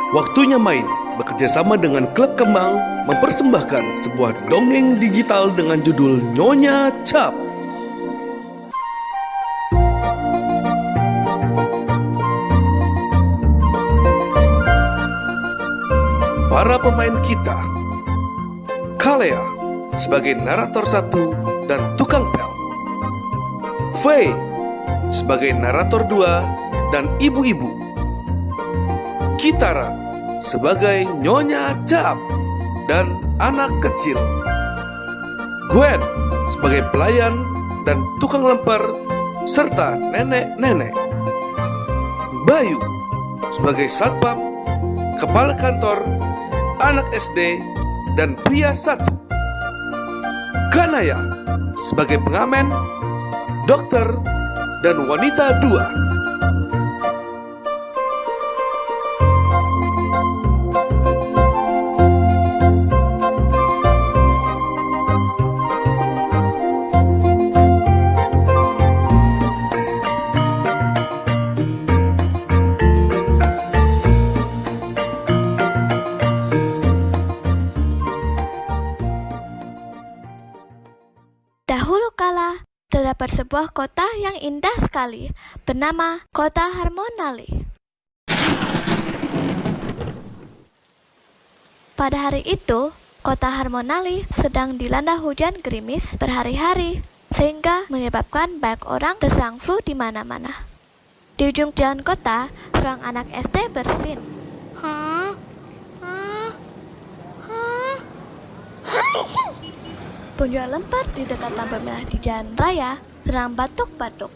Waktunya Main bekerjasama dengan Klub Kembang mempersembahkan sebuah dongeng digital dengan judul Nyonya Cap. Para pemain kita: Kalea sebagai narator 1 dan tukang pel, Faye sebagai narator 2 dan ibu-ibu, Kitara sebagai Nyonya Cap dan anak kecil, Gwen sebagai pelayan dan tukang lempar serta nenek-nenek, Bayu sebagai satpam, kepala kantor, anak SD, dan pria 1, Kanaya sebagai pengamen, dokter, dan wanita 2. Dahulu kala, terdapat sebuah kota yang indah sekali, bernama Kota Harmonali. Pada hari itu, Kota Harmonali sedang dilanda hujan gerimis berhari-hari, sehingga menyebabkan banyak orang terserang flu di mana-mana. Di ujung jalan kota, seorang anak SD bersin. Penjual lempar di dekat lampu merah di jalan raya sedang batuk-batuk.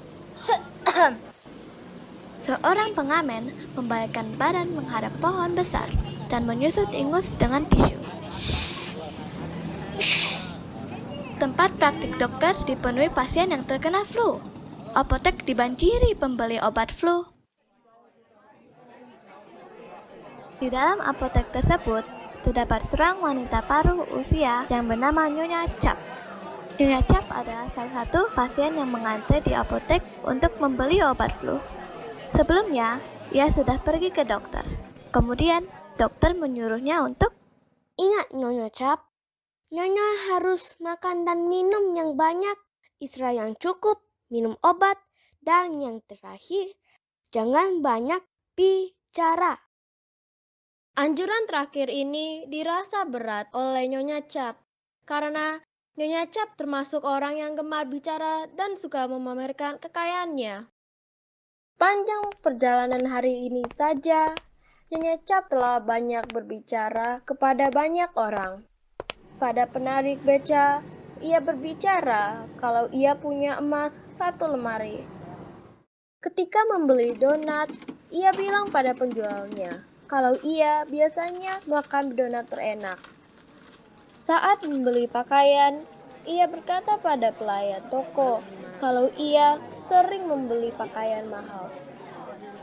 Seorang pengamen membalikkan badan menghadap pohon besar dan menyusut ingus dengan tisu. Tempat praktik dokter dipenuhi pasien yang terkena flu. Apotek dibanjiri pembeli obat flu. Di dalam apotek tersebut, terdapat seorang wanita paruh usia yang bernama Nyonya Cap. Nyonya Cap adalah salah satu pasien yang mengantri di apotek untuk membeli obat flu. Sebelumnya, ia sudah pergi ke dokter. Kemudian, dokter menyuruhnya untuk Ingat Nyonya Cap, Nyonya harus makan dan minum yang banyak, istirahat yang cukup, minum obat, dan yang terakhir, jangan banyak bicara. Anjuran terakhir ini dirasa berat oleh Nyonya Cap, karena Nyonya Cap termasuk orang yang gemar bicara dan suka memamerkan kekayaannya. Panjang perjalanan hari ini saja, Nyonya Cap telah banyak berbicara kepada banyak orang. Pada penarik beca, ia berbicara kalau ia punya emas 1 lemari. Ketika membeli donat, ia bilang pada penjualnya kalau ia biasanya makan donat terenak. Saat membeli pakaian, ia berkata pada pelayan toko kalau ia sering membeli pakaian mahal.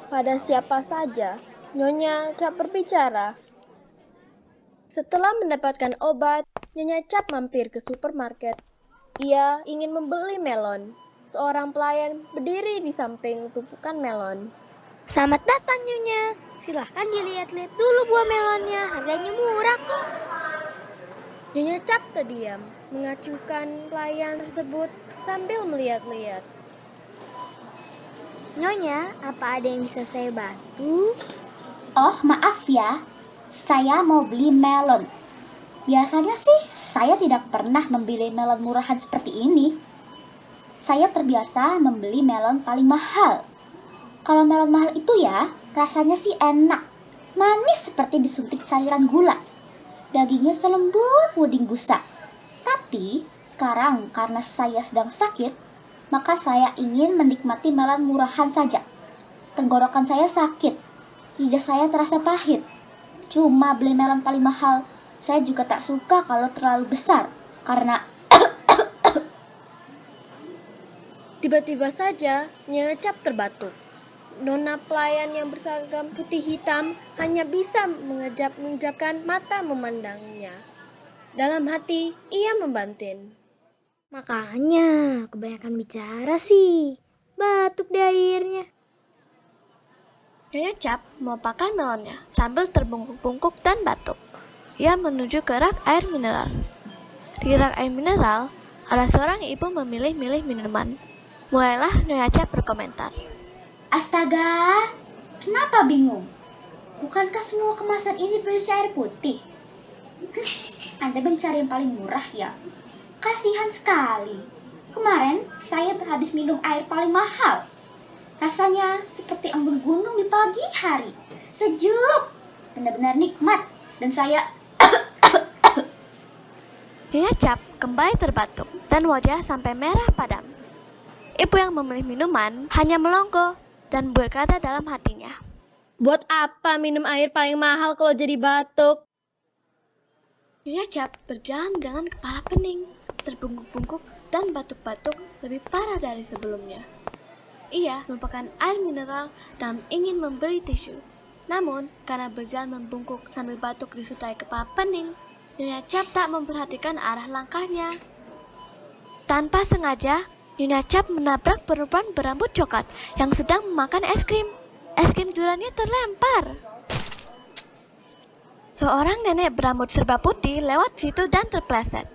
Pada siapa saja, Nyonya Cap berbicara. Setelah mendapatkan obat, Nyonya Cap mampir ke supermarket. Ia ingin membeli melon. Seorang pelayan berdiri di samping tumpukan melon. Selamat datang Nyonya, silahkan dilihat-lihat dulu buah melonnya, harganya murah kok. Nyonya Cap terdiam, mengacuhkan pelayan tersebut sambil melihat-lihat. Nyonya, apa ada yang bisa saya bantu? Oh, maaf ya. Saya mau beli melon. Biasanya sih saya tidak pernah membeli melon murahan seperti ini. Saya terbiasa membeli melon paling mahal. Kalau melon mahal itu ya, rasanya sih enak. Manis seperti disuntik cairan gula. Dagingnya selembut puding busa. Tapi sekarang karena saya sedang sakit, maka saya ingin menikmati melon murahan saja. Tenggorokan saya sakit. Lidah saya terasa pahit. Cuma beli melon paling mahal. Saya juga tak suka kalau terlalu besar. Karena Tiba-tiba saja, Nyonya Cap terbatuk. Nona pelayan yang berseragam putih hitam hanya bisa mengerjap-mengerjapkan mata memandangnya. Dalam hati, ia membantin. Makanya, kebanyakan bicara sih. Batuk di airnya. Nyonya Cap melupakan melonnya sambil terbungkuk-bungkuk dan batuk. Ia menuju ke rak air mineral. Di rak air mineral, ada seorang ibu memilih-milih minuman. Mulailah Nyonya Cap berkomentar. Astaga, kenapa bingung? Bukankah semua kemasan ini berisi air putih? Anda mencari yang paling murah ya? Kasihan sekali. Kemarin saya habis minum air paling mahal. Rasanya seperti embun gunung di pagi hari. Sejuk, benar-benar nikmat. Dan saya... Nyonya Cap kembali terbatuk dan wajah sampai merah padam. Ibu yang memilih minuman hanya melongo dan berkata dalam hatinya. Buat apa minum air paling mahal kalau jadi batuk? Nyonya Cap berjalan dengan kepala pening, terbungkuk-bungkuk dan batuk-batuk lebih parah dari sebelumnya. Ia melupakan air mineral dan ingin membeli tisu. Namun, karena berjalan membungkuk sambil batuk disertai kepala pening, Nyonya Cap tak memperhatikan arah langkahnya. Tanpa sengaja, Nyonya Cap menabrak perempuan berambut coklat yang sedang memakan es krim. Es krim duriannya terlempar. Seorang nenek berambut serba putih lewat situ dan terpleset.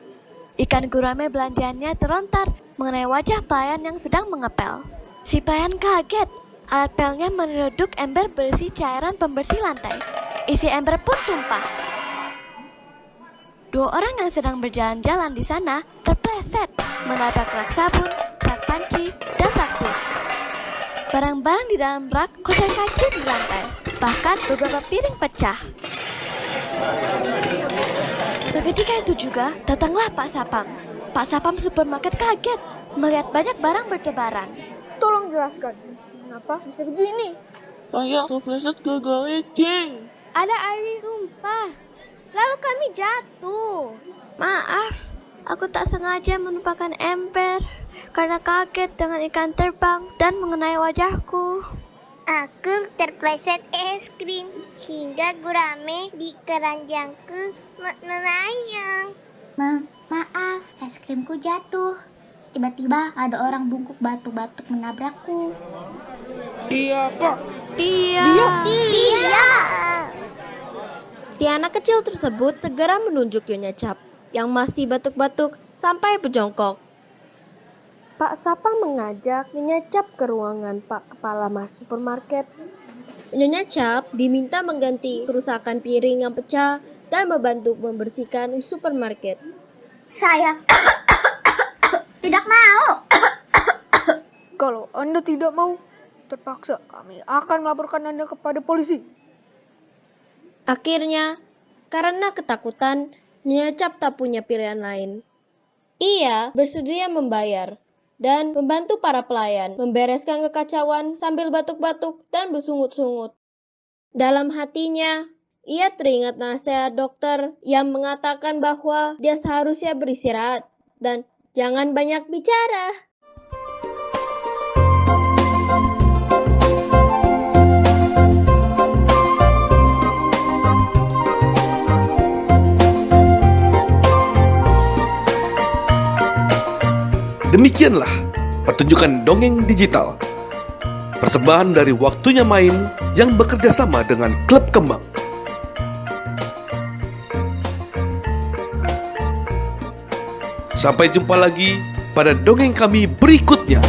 Ikan gurame belanjaannya terlontar mengenai wajah pelayan yang sedang mengepel. Si pelayan kaget. Alat pelnya menyeruduk ember berisi cairan pembersih lantai. Isi ember pun tumpah. Dua orang yang sedang berjalan-jalan di sana terpleset, menabrak rak sabun, rak panci, dan rak pil. Barang-barang di dalam rak kocar-kacir di lantai. Bahkan beberapa piring pecah. Seketika itu juga datanglah Pak Sapam. Pak Sapam supermarket kaget melihat banyak barang bertebaran. Tolong jelaskan, kenapa bisa begini? Saya terpleset gagal leceng. Ada air tumpah. Lalu kami jatuh. Maaf, aku tak sengaja menumpahkan ember karena kaget dengan ikan terbang dan mengenai wajahku. Aku terpleset es krim hingga gurame di keranjangku melayang. Maaf, es krimku jatuh. Tiba-tiba ada orang bungkuk batuk-batuk menabrakku. Iya, Pak. Dia. Si anak kecil tersebut segera menunjuk Nyonya Cap yang masih batuk-batuk sampai berjongkok. Pak Sapang mengajak Nyonya Cap ke ruangan Pak Kepala Mas Supermarket. Nyonya Cap diminta mengganti kerusakan piring yang pecah dan membantu membersihkan supermarket. Saya tidak mau. Kalau Anda tidak mau, terpaksa kami akan melaporkan Anda kepada polisi. Akhirnya, karena ketakutan, Nyonya Cap tak punya pilihan lain. Ia bersedia membayar dan membantu para pelayan membereskan kekacauan sambil batuk-batuk dan bersungut-sungut. Dalam hatinya, ia teringat nasihat dokter yang mengatakan bahwa dia seharusnya beristirahat dan jangan banyak bicara. Demikianlah pertunjukan dongeng digital. Persembahan dari Waktunya Main yang bekerja sama dengan Klub Kembang. Sampai jumpa lagi pada dongeng kami berikutnya.